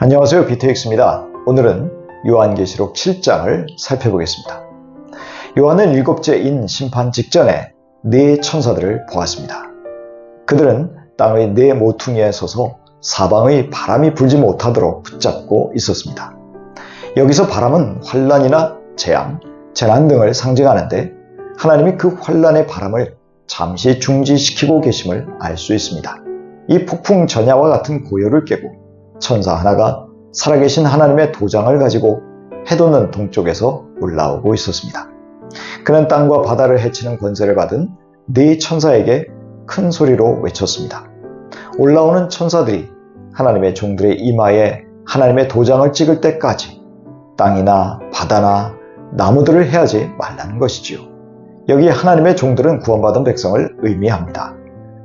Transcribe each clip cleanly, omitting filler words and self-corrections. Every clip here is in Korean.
안녕하세요, BTX입니다. 오늘은 요한계시록 7장을 살펴보겠습니다. 요한은 일곱째 인 심판 직전에 네 천사들을 보았습니다. 그들은 땅의 네 모퉁이에 서서 사방의 바람이 불지 못하도록 붙잡고 있었습니다. 여기서 바람은 환난이나 재앙, 재난 등을 상징하는데 하나님이 그 환난의 바람을 잠시 중지시키고 계심을 알 수 있습니다. 이 폭풍 전야와 같은 고요를 깨고 천사 하나가 살아계신 하나님의 도장을 가지고 해돋는 동쪽에서 올라오고 있었습니다. 그는 땅과 바다를 해치는 권세를 받은 네 천사에게 큰 소리로 외쳤습니다. 올라오는 천사들이 하나님의 종들의 이마에 하나님의 도장을 찍을 때까지 땅이나 바다나 나무들을 해하지 말라는 것이지요. 여기 하나님의 종들은 구원받은 백성을 의미합니다.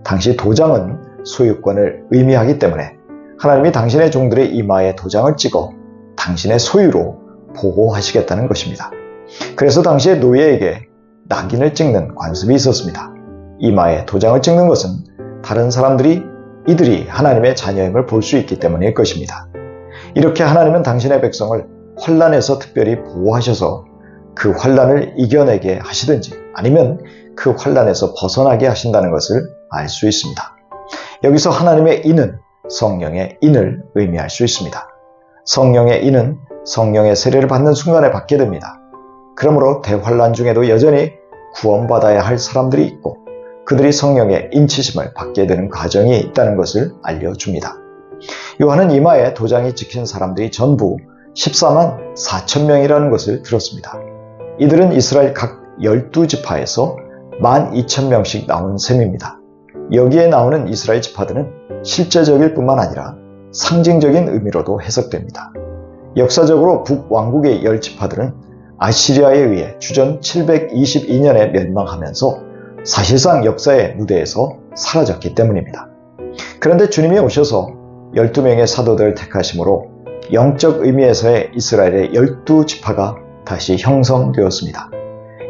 당시 도장은 소유권을 의미하기 때문에 하나님이 당신의 종들의 이마에 도장을 찍어 당신의 소유로 보호하시겠다는 것입니다. 그래서 당시에 노예에게 낙인을 찍는 관습이 있었습니다. 이마에 도장을 찍는 것은 다른 사람들이 이들이 하나님의 자녀임을 볼 수 있기 때문일 것입니다. 이렇게 하나님은 당신의 백성을 환난에서 특별히 보호하셔서 그 환난을 이겨내게 하시든지 아니면 그 환난에서 벗어나게 하신다는 것을 알 수 있습니다. 여기서 하나님의 인은 성령의 인을 의미할 수 있습니다. 성령의 인은 성령의 세례를 받는 순간에 받게 됩니다. 그러므로 대환난 중에도 여전히 구원받아야 할 사람들이 있고 그들이 성령의 인치심을 받게 되는 과정이 있다는 것을 알려줍니다. 요한은 이마에 도장이 찍힌 사람들이 전부 14만 4천 명이라는 것을 들었습니다. 이들은 이스라엘 각 12지파에서 12,000명씩 나온 셈입니다. 여기에 나오는 이스라엘 지파들은 실제적일 뿐만 아니라 상징적인 의미로도 해석됩니다. 역사적으로 북왕국의 10지파들은 아시리아에 의해 주전 722년에 멸망하면서 사실상 역사의 무대에서 사라졌기 때문입니다. 그런데 주님이 오셔서 12명의 사도들을 택하심으로 영적 의미에서의 이스라엘의 12지파가 다시 형성되었습니다.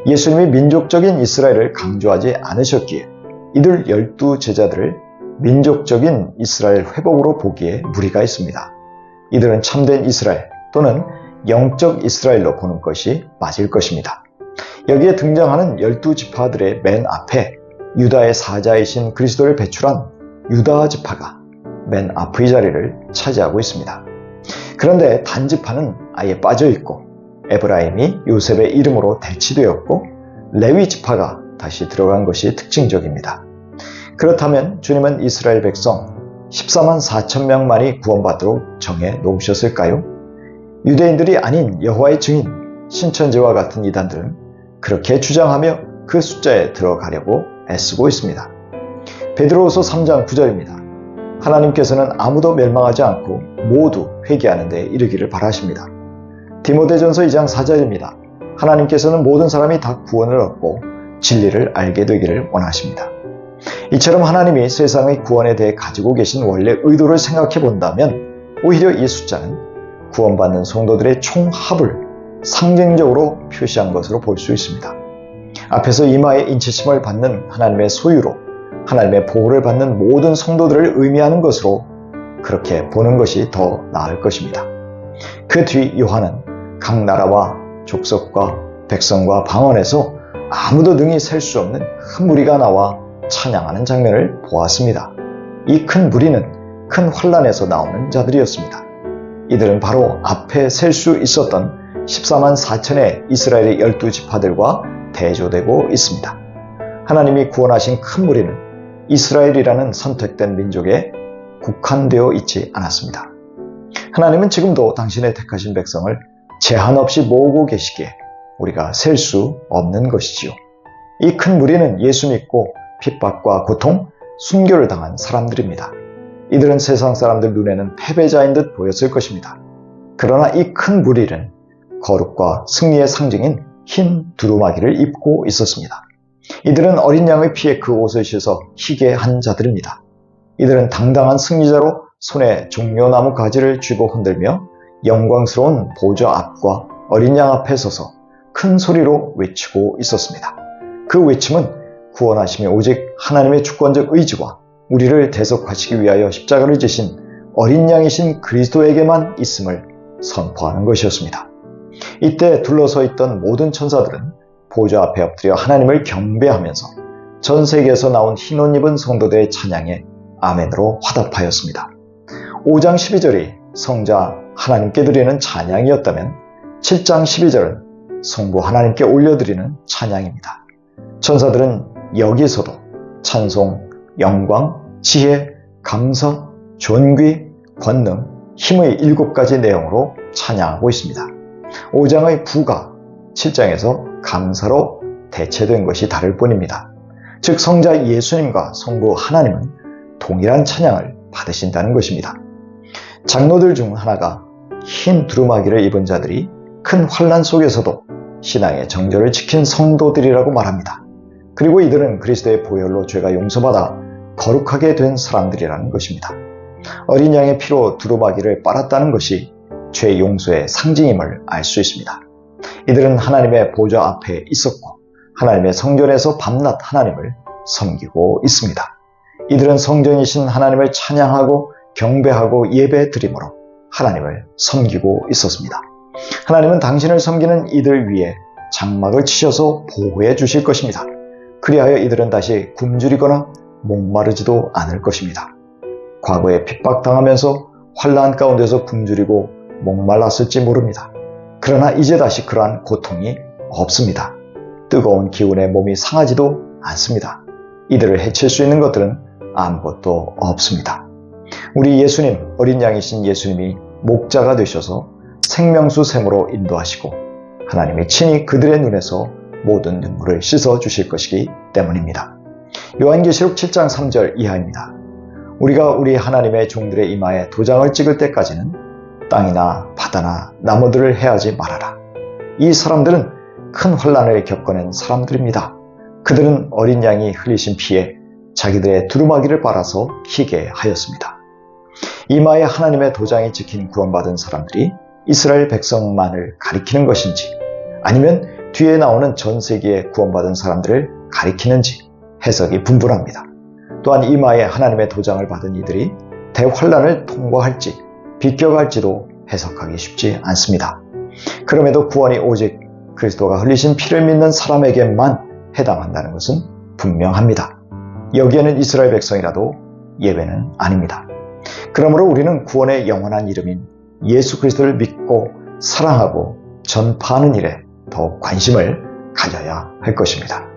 예수님이 민족적인 이스라엘을 강조하지 않으셨기에 이들 12제자들을 민족적인 이스라엘 회복으로 보기에 무리가 있습니다. 이들은 참된 이스라엘 또는 영적 이스라엘로 보는 것이 맞을 것입니다. 여기에 등장하는 12지파들의 맨 앞에 유다의 사자이신 그리스도를 배출한 유다 지파가 맨 앞의 자리를 차지하고 있습니다. 그런데 단지파는 아예 빠져있고 에브라임이 요셉의 이름으로 대치되었고 레위 지파가 다시 들어간 것이 특징적입니다. 그렇다면 주님은 이스라엘 백성 14만 4천 명만이 구원받도록 정해 놓으셨을까요? 유대인들이 아닌 여호와의 증인, 신천지와 같은 이단들은 그렇게 주장하며 그 숫자에 들어가려고 애쓰고 있습니다. 베드로후서 3장 9절입니다. 하나님께서는 아무도 멸망하지 않고 모두 회개하는 데 이르기를 바라십니다. 디모데전서 2장 4절입니다. 하나님께서는 모든 사람이 다 구원을 얻고 진리를 알게 되기를 원하십니다. 이처럼 하나님이 세상의 구원에 대해 가지고 계신 원래 의도를 생각해 본다면 오히려 이 숫자는 구원받는 성도들의 총합을 상징적으로 표시한 것으로 볼 수 있습니다. 앞에서 이마에 인치심을 받는 하나님의 소유로 하나님의 보호를 받는 모든 성도들을 의미하는 것으로 그렇게 보는 것이 더 나을 것입니다. 그 뒤 요한은 각 나라와 족속과 백성과 방언에서 아무도 능히 셀 수 없는 큰 무리가 나와 찬양하는 장면을 보았습니다. 이 큰 무리는 큰 환난에서 나오는 자들이었습니다. 이들은 바로 앞에 셀 수 있었던 14만 4천의 이스라엘의 12지파들과 대조되고 있습니다. 하나님이 구원하신 큰 무리는 이스라엘이라는 선택된 민족에 국한되어 있지 않았습니다. 하나님은 지금도 당신의 택하신 백성을 제한 없이 모으고 계시기에 우리가 셀 수 없는 것이지요. 이 큰 무리는 예수 믿고 핍박과 고통, 순교를 당한 사람들입니다. 이들은 세상 사람들 눈에는 패배자인 듯 보였을 것입니다. 그러나 이 큰 무리는 거룩과 승리의 상징인 흰 두루마기를 입고 있었습니다. 이들은 어린 양의 피에 그 옷을 씻어 희게 한 자들입니다. 이들은 당당한 승리자로 손에 종려나무 가지를 쥐고 흔들며 영광스러운 보좌 앞과 어린 양 앞에 서서 큰 소리로 외치고 있었습니다. 그 외침은 구원하심이 오직 하나님의 주권적 의지와 우리를 대속하시기 위하여 십자가를 지신 어린 양이신 그리스도에게만 있음을 선포하는 것이었습니다. 이때 둘러서 있던 모든 천사들은 보좌 앞에 엎드려 하나님을 경배하면서 전 세계에서 나온 흰옷 입은 성도들의 찬양에 아멘으로 화답하였습니다. 5장 12절이 성자 하나님께 드리는 찬양이었다면 7장 12절은 성부 하나님께 올려드리는 찬양입니다. 천사들은 여기서도 찬송, 영광, 지혜, 감사, 존귀, 권능, 힘의 7가지 내용으로 찬양하고 있습니다. 5장의 부가 7장에서 감사로 대체된 것이 다를 뿐입니다. 즉 성자 예수님과 성부 하나님은 동일한 찬양을 받으신다는 것입니다. 장로들 중 하나가 흰 두루마기를 입은 자들이 큰 환난 속에서도 신앙의 정절을 지킨 성도들이라고 말합니다. 그리고 이들은 그리스도의 보혈로 죄가 용서받아 거룩하게 된 사람들이라는 것입니다. 어린 양의 피로 두루마기를 빨았다는 것이 죄 용서의 상징임을 알 수 있습니다. 이들은 하나님의 보좌 앞에 있었고 하나님의 성전에서 밤낮 하나님을 섬기고 있습니다. 이들은 성전이신 하나님을 찬양하고 경배하고 예배 드림으로 하나님을 섬기고 있었습니다. 하나님은 당신을 섬기는 이들 위에 장막을 치셔서 보호해 주실 것입니다. 그리하여 이들은 다시 굶주리거나 목마르지도 않을 것입니다. 과거에 핍박당하면서 환난 가운데서 굶주리고 목말랐을지 모릅니다. 그러나 이제 다시 그러한 고통이 없습니다. 뜨거운 기운에 몸이 상하지도 않습니다. 이들을 해칠 수 있는 것들은 아무것도 없습니다. 우리 예수님, 어린 양이신 예수님이 목자가 되셔서 생명수 샘으로 인도하시고 하나님이 친히 그들의 눈에서 모든 눈물을 씻어 주실 것이기 때문입니다. 요한계시록 7장 3절 이하입니다. 우리가 우리 하나님의 종들의 이마에 도장을 찍을 때까지는 땅이나 바다나 나무들을 해하지 말아라. 이 사람들은 큰 환난을 겪어낸 사람들입니다. 그들은 어린 양이 흘리신 피에 자기들의 두루마기를 빨아서 희게 하였습니다. 이마에 하나님의 도장이 찍힌 구원받은 사람들이 이스라엘 백성만을 가리키는 것인지 아니면 뒤에 나오는 전 세계에 구원받은 사람들을 가리키는지 해석이 분분합니다. 또한 이마에 하나님의 도장을 받은 이들이 대환난을 통과할지 비껴갈지도 해석하기 쉽지 않습니다. 그럼에도 구원이 오직 그리스도가 흘리신 피를 믿는 사람에게만 해당한다는 것은 분명합니다. 여기에는 이스라엘 백성이라도 예외는 아닙니다. 그러므로 우리는 구원의 영원한 이름인 예수 그리스도를 믿고 사랑하고 전파하는 일에 더 관심을 가져야 할 것입니다.